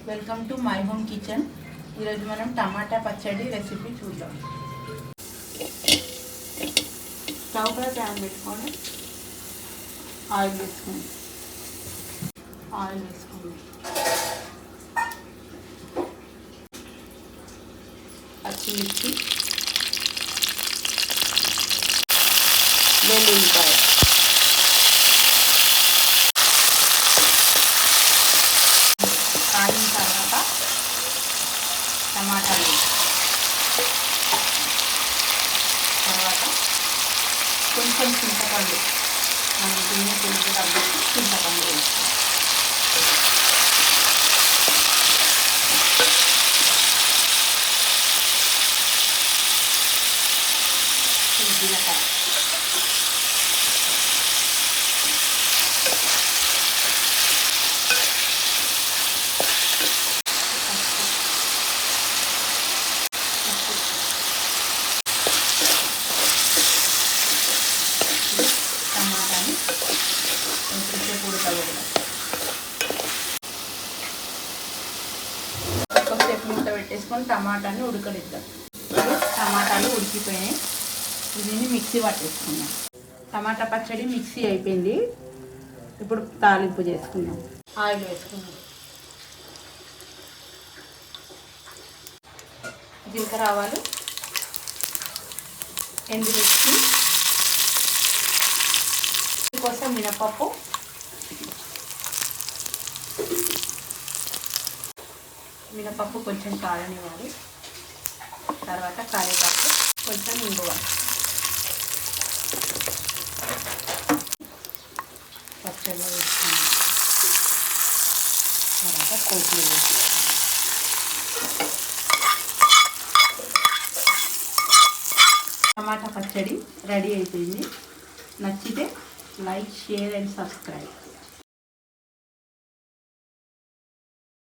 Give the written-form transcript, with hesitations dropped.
Welcome to my home kitchen. ఈరోజు మనం టమాటా పచ్చడి రెసిపీ చూద్దాం. స్టవ్ పై ప్యాన్ పెట్టుకొని ఆయిల్ వేసుకోండి. పచ్చిమిర్చి, వెల్లుల్లిపాయ, కాగిన తర్వాత టమాటాలు, తర్వాత కొంచెం చింతపండు, మనం తినే పులుపు తగ్గట్టు చింతపండు వేస్తాం. జీలకర్ర, టమాటాని కొంచెంసేపు ఉడకబెడదాం. కొంచెంసేపు మూత పెట్టేసుకొని టమాటాని ఉడకనిద్దాం. టమాటాలు ఉడికిపోయాయి. దీన్ని మిక్సీ పట్టేసుకుందాం. టమాటా పచ్చడి మిక్సీ అయిపోయింది. ఇప్పుడు తాలింపు చేసుకుందాం. ఆయిల్ వేసుకుందాం. జీలకర్ర, ఆవాలు, ఎండుమిర్చి, కోసం మినపప్పు, కొంచెం కాలనివ్వాలి. తర్వాత కరివేపాకు, కొంచెం ఇంగువ, పచ్చడిలో వేసుకున్నాం. తర్వాత కొత్తిమీర వేసుకున్నాం. టమాటా పచ్చడి రెడీ అయిపోయింది. నచ్చితే లైక్, షేర్ అండ్ సబ్స్క్రైబ్.